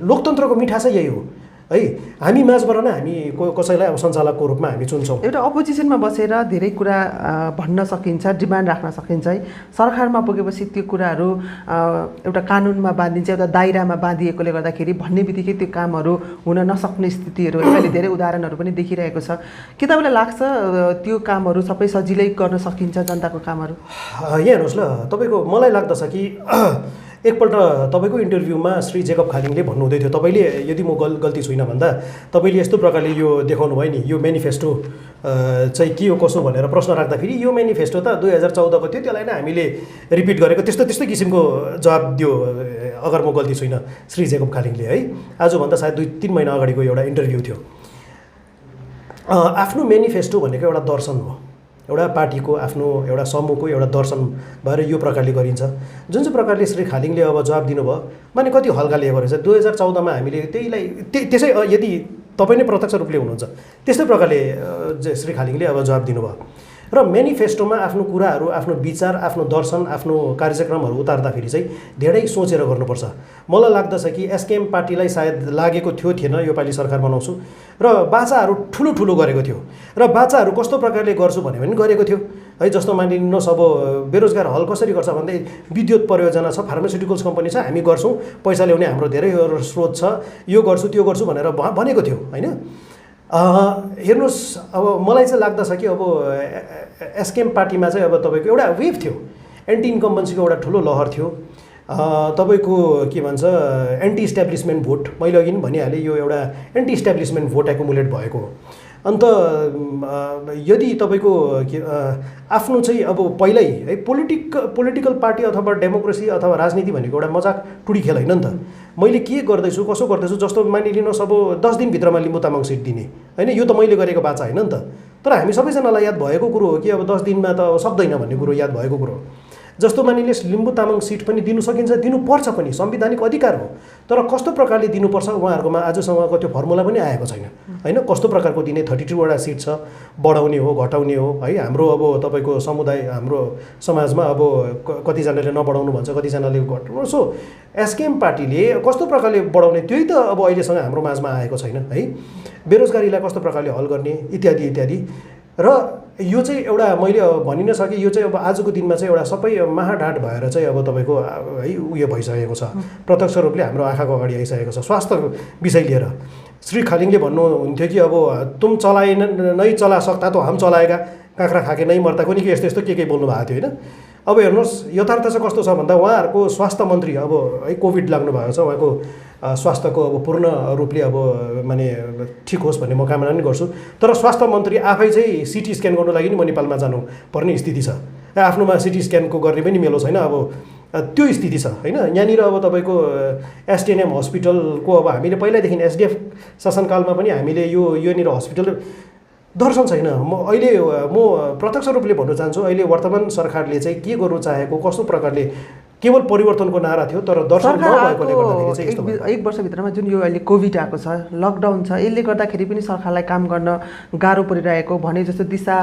लोकतन्त्रको मिठा चाहिँ यही हो है हामी माझबाट नै हामी कसैलाई अब सञ्चालकको रूपमा हामी चुन्छौँ एउटा अपोजिसनमा बसेर धेरै कुरा भन्न सकिन्छ डिमान्ड राख्न सकिन्छ है सरकारमा पुगेपछि त्यो कुराहरू एउटा कानुनमा बाँधिन्छ एउटा दायरामा बाँधिएकोले गर्दाखेरि भन्ने बित्तिकै त्यो कामहरू हुन नसक्ने स्थितिहरू अहिले धेरै उदाहरणहरू पनि देखिरहेको छ के तपाईँलाई लाग्छ त्यो कामहरू सबै सजिलै गर्न सकिन्छ जनताको कामहरू यहाँ हेर्नुहोस् ल तपाईँको मलाई लाग्दछ कि एकपल्ट तपाईँको इन्टरभ्यूमा श्री जेकब खालिङले भन्नुहुँदै थियो तपाईँले यदि म गल्ती छुइनँ भन्दा तपाईँले यस्तो प्रकारले यो देखाउनु भयो नि यो मेनिफेस्टो चाहिँ के हो कसो भनेर प्रश्न राख्दाखेरि यो मेनिफेस्टो त 2014को थियो त्यसलाई नै हामीले रिपिट गरेको त्यस्तै किसिमको जवाब दियो अगर म गल्ती छुइनँ श्री जेकब खालिङले है आजभन्दा सायद 2-3 महिना अगाडिको एउटा इन्टरभ्यू थियो आफ्नो मेनिफेस्टो भनेको एउटा दर्शन हो एउटा पार्टीको आफ्नो एउटा समूहको एउटा दर्शन भएर यो प्रकारले गरिन्छ जुन चाहिँ प्रकारले श्री खालिङले अब जवाब दिनुभयो माने कति हल्का लिएको रहेछ 2014मा हामीले त्यसै यदि तपाईँ नै प्रत्यक्ष रूपले हुनुहुन्छ त्यस्तै प्रकारले श्री खालिङले अब जवाब दिनुभयो र मेनिफेस्टोमा आफ्नो कुराहरू आफ्नो विचार आफ्नो दर्शन आफ्नो कार्यक्रमहरू उतार्दाखेरि चाहिँ धेरै सोचेर गर्नुपर्छ मलाई लाग्दछ कि एसकेएम पार्टीलाई सायद लागेको थिएन योपालि सरकार बनाउँछु र बाचाहरू ठुलो गरेको थियो र बाचाहरू कस्तो प्रकारले गर्छु भने पनि गरेको थियो है जस्तो मानिलिनुहोस् अब बेरोजगार हल कसरी गर्छ भन्दै विद्युत परियोजना छ फार्मास्युटिकल्स कम्पनी छ हामी गर्छौँ पैसा ल्याउने हाम्रो धेरै स्रोत छ यो गर्छु त्यो गर्छु भनेर भनेको थियो होइन हेर्नुहोस् अब मलाई चाहिँ लाग्दछ कि अब एसकेएम पार्टीमा चाहिँ अब तपाईँको एउटा वेभ थियो एन्टी इन्कम्बन्सीको एउटा ठुलो लहर थियो तपाईँको के भन्छ एन्टी इस्ट्याब्लिसमेन्ट भोट मैले अघि पनि भनिहालेँ यो एउटा एन्टी इस्ट्याब्लिसमेन्ट भोट एकुमुलेट भएको हो अन्त यदि तपाईँको आफ्नो चाहिँ अब पहिल्यै है पोलिटिकल पार्टी अथवा डेमोक्रेसी अथवा राजनीति भनेको एउटा मजाक टुडी खेल होइन नि त मैले के गर्दैछु कसो गर्दैछु जस्तो मानिलिनुहोस् अब 10 दिनभित्रमा लिम्बू तामाङ सिट दिने होइन यो त मैले गरेको बाचा होइन नि त तर हामी सबैजनालाई याद भएको कुरो हो कि अब 10 दिनमा त सक्दैन भन्ने कुरो याद भएको कुरो हो जस्तो मानिले लिम्बू तामाङ सिट पनि दिनु सकिन्छ, दिनुपर्छ पनि, संवैधानिक अधिकार हो। तर कस्तो प्रकारले दिनुपर्छ उहाँहरूकोमा आजसम्मको त्यो फर्मुला पनि आएको छैन होइन। कस्तो प्रकारको दिने, 32 वटा सिट छ, बढाउने हो घटाउने हो है। हाम्रो अब तपाईँको समुदाय, हाम्रो समाजमा अब कतिजनाले नबढाउनु भन्छ, कतिजनाले घटाउनु। सो एसकेएम पार्टीले कस्तो प्रकारले बढाउने त्यही त अब अहिलेसँग हाम्रो माझमा आएको छैन है। बेरोजगारीलाई कस्तो प्रकारले हल गर्ने इत्यादि इत्यादि। र यो चाहिँ एउटा मैले भनि नसकेँ, यो चाहिँ अब आजको दिनमा चाहिँ एउटा सबै महाढाट भएर चाहिँ अब तपाईँको है उयो भइसकेको छ, प्रत्यक्ष रूपले हाम्रो आँखाको अगाडि आइसकेको छ। स्वास्थ्य विषय लिएर श्री खालिङले भन्नुहुन्थ्यो कि अब तुम चलाएन नै चला सक्ता त हम चलाएगा, काँक्रा खाके नै मर्ता, कुनै के यस्तो यस्तो के बोल्नु भएको थियो होइन। अब हेर्नुहोस् यथार्थ चाहिँ कस्तो छ भन्दा उहाँहरूको स्वास्थ्य मन्त्री अब है कोभिड लाग्नु भएको छ, उहाँको स्वास्थ्यको अब पूर्ण रूपले अब माने ठिक होस् भन्ने म कामना पनि गर्छु। तर स्वास्थ्य मन्त्री आफै चाहिँ सिटी स्क्यान गर्नु लागि नि म नेपालमा जानुपर्ने स्थिति छ। आफ्नोमा सिटी स्क्यानको गर्ने पनि मेलो छैन, अब त्यो स्थिति छ होइन। यहाँनिर अब तपाईँको एसटिएनएम हस्पिटलको अब हामीले पहिल्यैदेखि एसडिएफ शासनकालमा पनि हामीले योनिर हस्पिटल दर्शन छैन। अहिले म प्रत्यक्ष रूपले भन्न चाहन्छु, अहिले वर्तमान सरकारले चाहिँ के गर्नु चाहेको, कस्तो प्रकारले केवल परिवर्तनको नारा थियो तर दर्शन नभएकोले गर्दाखेरि चाहिँ यस्तो भयो। एक वर्षभित्रमा जुन यो अहिले कोभिड आएको छ, लकडाउन छ, यसले गर्दाखेरि पनि सरकारलाई काम गर्न गाह्रो परिरहेको भने जस्तो दिशा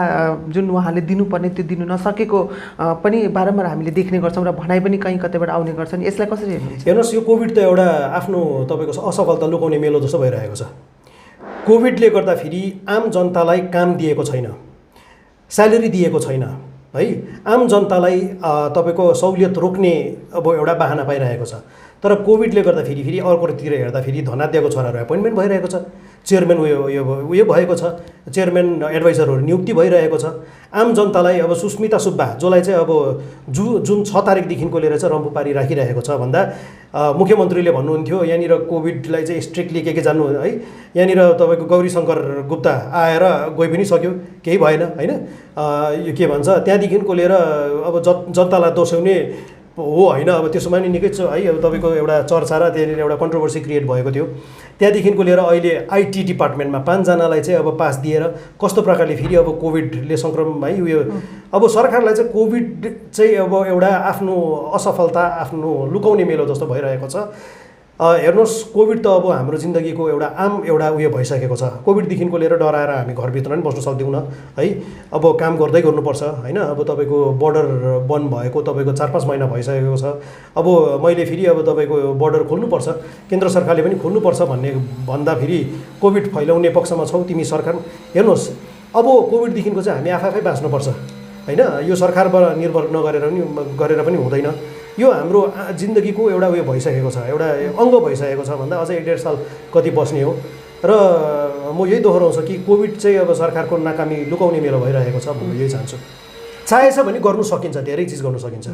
जुन उहाँले दिनुपर्ने त्यो दिनु नसकेको पनि बारम्बार हामीले देख्ने गर्छौँ र भनाइ पनि कहीँ कतैबाट आउने गर्छन्। यसलाई कसरी हेर्नुहुन्छ? हेर्नुहोस् यो कोभिड त एउटा आफ्नो तपाईँको असफलता लुकाउने मेलो जस्तो भइरहेको छ। कोभिडले गर्दाखेरि आम जनतालाई काम दिएको छैन, स्यालेरी दिएको छैन है। आम जनतालाई तपाईँको सहुलियत रोक्ने अब एउटा बाहना पाइरहेको छ। तर कोभिडले गर्दा फेरि अर्कोतिर हेर्दाखेरि धनाध्यको छोराहरू एपोइन्टमेन्ट भइरहेको छ, चेयरम्यान उयो भएको छ, चेयरम्यान एडभाइजरहरू नियुक्ति भइरहेको छ। आम जनतालाई अब सुस्मिता सुब्बा जसलाई चाहिँ अब जुन 6 तारिकदेखिको लिएर चाहिँ रम्फू पारी राखिरहेको छ भन्दा मुख्यमन्त्रीले भन्नुहुन्थ्यो यहाँनिर कोभिडलाई चाहिँ स्ट्रिक्टली के जानु है। यहाँनिर तपाईँको गौरीशङ्कर गुप्ता आएर गइ पनि सक्यो, केही भएन होइन। यो के भन्छ त्यहाँदेखिको लिएर अब जनतालाई दोस्याउने हो होइन। अब त्यसमा नि निकै छ है। अब तपाईँको एउटा चर्चा र त्यहाँनिर एउटा कन्ट्रोभर्सी क्रिएट भएको थियो। त्यहाँदेखिको लिएर अहिले आइटी डिपार्टमेन्टमा 5 जनालाई चाहिँ अब पास दिएर कस्तो प्रकारले फेरि अब कोभिडले सङ्क्रमण है उयो। अब सरकारलाई चाहिँ कोभिड चाहिँ अब एउटा आफ्नो असफलता आफ्नो लुकाउने मेलो जस्तो भइरहेको छ। हेर्नुहोस् कोभिड त अब हाम्रो जिन्दगीको एउटा आम एउटा उयो भइसकेको छ। कोभिडदेखिको लिएर डराएर हामी घरभित्र पनि बस्न सक्दैनौँ है। अब काम गर्दै गर्नुपर्छ होइन। अब तपाईँको बोर्डर बन्द भएको तपाईँको 4-5 महिना भइसकेको छ। अब मैले फेरि अब तपाईँको बोर्डर खोल्नुपर्छ, केन्द्र सरकारले पनि खोल्नुपर्छ भन्ने भन्दा फेरि कोभिड फैलाउने पक्षमा छौ तिमी सरकार। हेर्नुहोस् अब कोभिडदेखिको चाहिँ हामी आफै बाँच्नुपर्छ होइन। यो सरकारबाट निर्भर गरेर पनि हुँदैन। यो हाम्रो जिन्दगीको एउटा उयो भइसकेको छ, एउटा अङ्ग भइसकेको छ भन्दा अझै 1.5 साल कति बस्ने हो। र म यही दोहोऱ्याउँछु कि कोभिड चाहिँ अब सरकारको नाकामी लुकाउने मेलो भइरहेको छ भन्ने यही चाहन्छु। चाहेछ भने गर्नु सकिन्छ, धेरै चिज गर्नु सकिन्छ।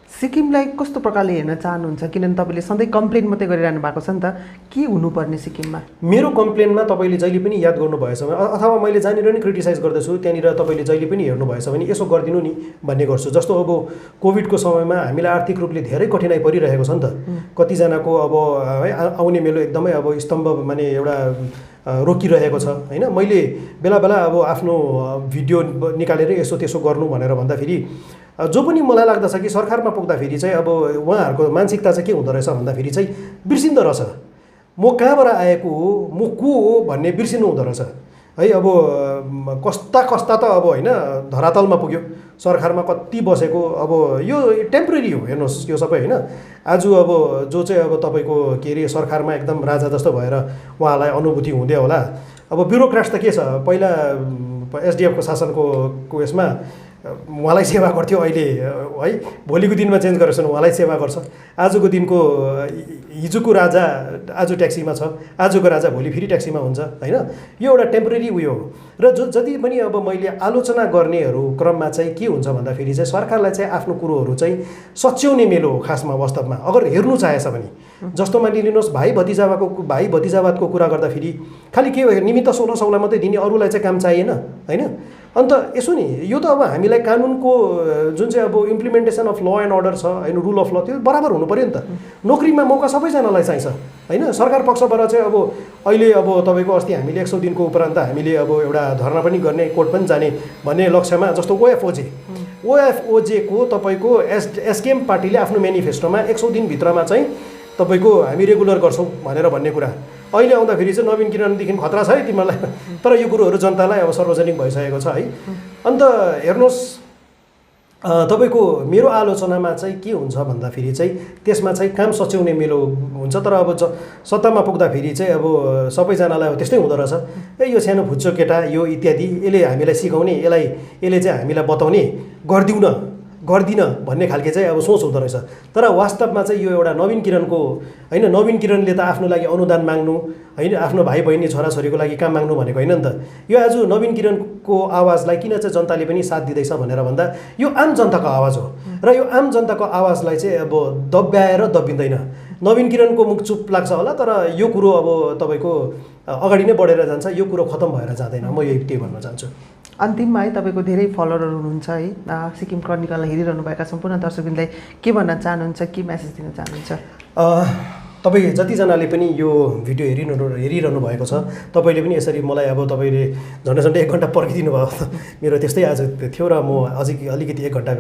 सिक्किमलाई कस्तो प्रकारले हेर्न चाहनुहुन्छ? किनभने तपाईँले सधैँ कम्प्लेन मात्रै गरिरहनु भएको छ नि त, के हुनुपर्ने सिक्किममा? मेरो कम्प्लेनमा तपाईँले जहिले पनि याद गर्नुभएछ भने अथवा मैले जहाँनिर नि क्रिटिसाइज गर्दैछु त्यहाँनिर तपाईँले जहिले पनि हेर्नुभएछ भने यसो गरिदिनु नि भन्ने गर्छु। जस्तो अब कोभिडको समयमा हामीलाई आर्थिक रूपले धेरै कठिनाइ परिरहेको छ नि त। कतिजनाको अब है आउने मेलो एकदमै अब स्तम्भ माने एउटा रोकिरहेको छ होइन। मैले बेला बेला अब आफ्नो भिडियो निकालेर यसो त्यसो गर्नु भनेर भन्दाखेरि जो पनि मलाई लाग्दछ कि सरकारमा पुग्दाखेरि चाहिँ अब उहाँहरूको मानसिकता चाहिँ के हुँदो रहेछ भन्दाखेरि चाहिँ बिर्सिँदो रहेछ। म कहाँबाट आएको हो, म को हो भन्ने बिर्सिनु हुँदो रहेछ है। अब कस्ता त अब होइन धरातलमा पुग्यो, सरकारमा कति बसेको। अब यो टेम्परेरी हो हेर्नुहोस् यो सबै होइन। आज अब जो चाहिँ अब तपाईँको के अरे सरकारमा एकदम राजा जस्तो भएर उहाँलाई अनुभूति हुँदै होला। अब ब्युरोक्राट्स त के छ, पहिला एसडिएफको शासनको यसमा उहाँलाई सेवा गर्थ्यो, अहिले है भोलिको दिनमा चेन्ज गरेर उहाँलाई सेवा गर्छ। आजको दिनको हिजोको राजा आज ट्याक्सीमा छ, आजको राजा भोलि फेरि ट्याक्सीमा हुन्छ होइन। यो एउटा टेम्परेरी उयो हो। र जति पनि अब मैले आलोचना गर्नेहरू क्रममा चाहिँ के हुन्छ भन्दाखेरि चाहिँ सरकारलाई चाहिँ आफ्नो कुरोहरू चाहिँ सच्याउने मेलो हो खासमा वास्तवमा अगर हेर्नु चाहेछ भने। जस्तो मानिलिनुहोस् भाइ भतिजावादको कुरा गर्दाखेरि खालि के निमित्त 1600लाई मात्रै दिने, अरूलाई चाहिँ काम चाहिएन होइन। अन्त यसो नि यो त अब हामीलाई कानुनको जुन चाहिँ अब implementation of law and order छ होइन, रुल अफ ल त्यो बराबर हुनु पऱ्यो नि त। नोकरीमा मौका सबैजनालाई चाहिन्छ होइन। सरकार पक्षबाट चाहिँ अब अहिले अब तपाईँको अस्ति हामीले 100 दिनको उपरान्त हामीले अब एउटा धरना पनि गर्ने, कोर्ट पनि जाने भन्ने लक्ष्यमा जस्तो ओएफओजे ओएफओजेको तपाईँको एसकेएम पार्टीले आफ्नो मेनिफेस्टोमा 100 दिनभित्रमा चाहिँ तपाईँको हामी रेगुलर गर्छौँ भनेर भन्ने कुरा अहिले आउँदाखेरि चाहिँ नवीन किरणदेखि खतरा छ है तिमीहरूलाई, तर यो कुरोहरू जनतालाई अब सार्वजनिक भइसकेको छ है। अन्त हेर्नुहोस् तपाईँको मेरो आलोचनामा चाहिँ के हुन्छ भन्दाखेरि चाहिँ त्यसमा चाहिँ काम सच्याउने मेलो हुन्छ, तर अब सत्तामा पुग्दाखेरि चाहिँ अब सबैजनालाई अब त्यस्तै हुँदो रहेछ, ए यो सानो फुच्चो केटा यो इत्यादि, यसले हामीलाई सिकाउने, यसले चाहिँ हामीलाई बताउने, गर्दिन भन्ने खालके चाहिँ अब सोच हुँदो रहेछ। तर वास्तवमा चाहिँ यो एउटा नवीन किरणको होइन, नवीन किरणले त आफ्नो लागि अनुदान माग्नु होइन, आफ्नो भाइ बहिनी छोराछोरीको लागि काम माग्नु भनेको होइन नि त। यो आज नवीन किरणको आवाजलाई किन चाहिँ जनताले पनि साथ दिँदैछ भनेर भन्दा यो आम जनताको आवाज हो, र यो आम जनताको आवाजलाई चाहिँ अब दब्याएर दबिँदैन। नवीन किरणको मुख चुप लाग्छ होला, तर यो कुरो अब तपाईँको अगाडि नै बढेर जान्छ, यो कुरो खतम भएर जाँदैन। म यही भन्न चाहन्छु। अन्तिममा है तपाईँको धेरै फलोअरहरू हुनुहुन्छ है, सिक्किम क्रनिकललाई हेरिरहनुभएका सम्पूर्ण दर्शकलाई के भन्न चाहनुहुन्छ, के मेसेज दिन चाहनुहुन्छ? तपाईँ जतिजनाले पनि यो भिडियो हेरिरहनु भएको छ, तपाईँले पनि यसरी मलाई अब तपाईँले झन्डै 1 घन्टा पर्खिदिनु भयो। मेरो त्यस्तै आज थियो र म अझै अलिकति 1 घन्टा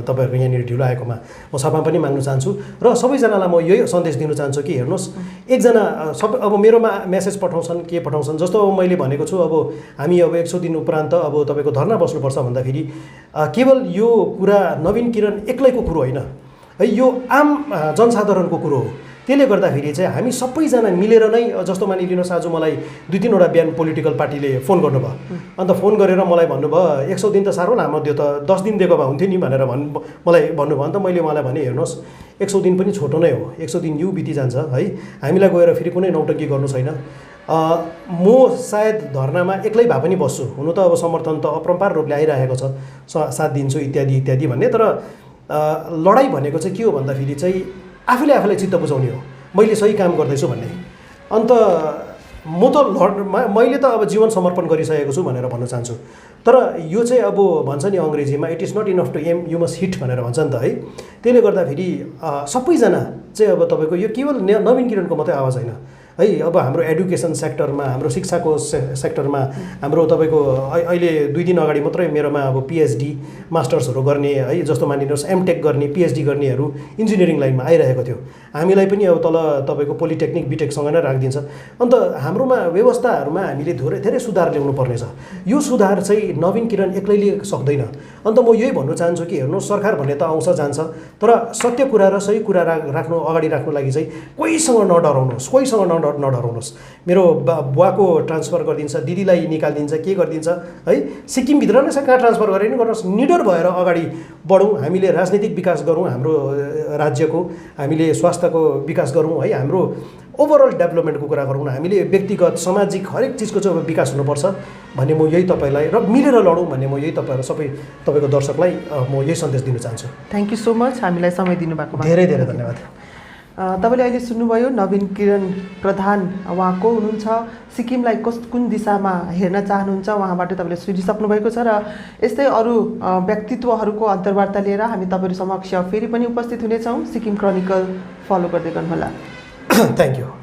तपाईँहरूको यहाँनिर ढिलो आएकोमा म क्षमा पनि माग्नु चाहन्छु, र सबैजनालाई म यही सन्देश दिनु चाहन्छु कि हेर्नुहोस्, एकजना अब मेरोमा मेसेज पठाउँछन्, के पठाउँछन्, जस्तो अब मैले भनेको छु अब हामी अब 100 दिन उपरान्त अब तपाईँको धर्ना बस्नुपर्छ भन्दाखेरि केवल यो कुरा नवीन किरण एक्लैको कुरो होइन है, यो आम जनसाधारणको कुरो हो। त्यसले गर्दाखेरि चाहिँ हामी सबैजना मिलेर नै, जस्तो मानिलिनुहोस् आज मलाई 2-3वटा बिहान पोलिटिकल पार्टीले फोन गर्नुभयो, अन्त फोन गरेर मलाई भन्नुभयो 100 दिन त साह्रो लामो दियो त, 10 दिन दिएको भए हुन्थ्यो नि भनेर मलाई भन्नुभयो। अन्त मैले उहाँलाई भने हेर्नुहोस् 100 दिन पनि छोटो नै हो, 100 दिन यो बितिजान्छ है, हामीलाई गएर फेरि कुनै नौटङ्की गर्नु छैन। म सायद धर्नामा एक्लै भए पनि बस्छु, हुनु त अब समर्थन त अपरम्पार रूपले आइरहेको छ, साथ दिन्छु इत्यादि इत्यादि भन्ने, तर लडाइँ भनेको चाहिँ के हो भन्दाखेरि चाहिँ आफूले आफूलाई चित्त बुझाउने हो, मैले सही काम गर्दैछु भन्ने। अन्त म त मैले त अब जीवन समर्पण गरिसकेको छु भनेर भन्न चाहन्छु, तर यो चाहिँ अब भन्छ नि अङ्ग्रेजीमा it is not enough to aim you must hit भनेर भन्छ नि त है। त्यसले गर्दाखेरि सबैजना चाहिँ अब तपाईँको यो केवल नवीन किरणको मात्रै आवाज होइन है, अब हाम्रो एडुकेसन सेक्टरमा, हाम्रो शिक्षाको सेक्टरमा, हाम्रो तपाईँको अहिले 2 दिन अगाडि मात्रै मेरोमा अब पिएचडी मास्टर्सहरू गर्ने है, जस्तो मानिनुहोस् एमटेक गर्ने, पिएचडी गर्नेहरू इन्जिनियरिङ लाइनमा आइरहेको थियो। हामीलाई पनि अब तल तपाईँको पोलिटेक्निक बिटेकसँग नै राखिदिन्छ। अन्त हाम्रोमा व्यवस्थाहरूमा हामीले धेरै सुधार ल्याउनु पर्नेछ। यो सुधार चाहिँ नवीन किरण एक्लैले सक्दैन। अन्त म यही भन्नु चाहन्छु कि हेर्नुहोस्, सरकार भन्ने त आउँछ जान्छ, तर सत्य कुरा र सही कुरा अगाडि राख्नु लागि चाहिँ कोहीसँग नडराउनुहोस्, नडराउनुहोस्। मेरो बुवाको ट्रान्सफर गरिदिन्छ, दिदीलाई निकालिदिन्छ, के गरिदिन्छ है, सिक्किमभित्र नै कहाँ ट्रान्सफर गरे नि गर्नुहोस्, निडर भएर अगाडि बढौँ, हामीले राजनीतिक विकास गरौँ हाम्रो राज्यको, हामीले स्वास्थ्यको विकास गरौँ है, हाम्रो ओभरअल डेभलपमेन्टको कुरा गरौँ न, हामीले व्यक्तिगत सामाजिक हरेक चिजको चाहिँ विकास हुनुपर्छ भन्ने म यही तपाईँलाई, र मिलेर लडौँ भन्ने म यही तपाईँहरू सबै तपाईँको दर्शकलाई म यही सन्देश दिन चाहन्छु। थ्याङ्क यू सो मच हामीलाई समय दिनुभएकोमा। धेरै धेरै धन्यवाद। तपाईँले अहिले सुन्नुभयो नवीन किरण प्रधान, उहाँ को हुनुहुन्छ, सिक्किमलाई कुन दिशामा हेर्न चाहनुहुन्छ उहाँबाट तपाईँले सुझिसक्नु भएको छ, र यस्तै अरू व्यक्तित्वहरूको अन्तर्वार्ता लिएर हामी तपाईँहरू समक्ष फेरि पनि उपस्थित हुनेछौँ। सिक्किम क्रनिकल फलो गर्दै गर्नुहोला। Thank you.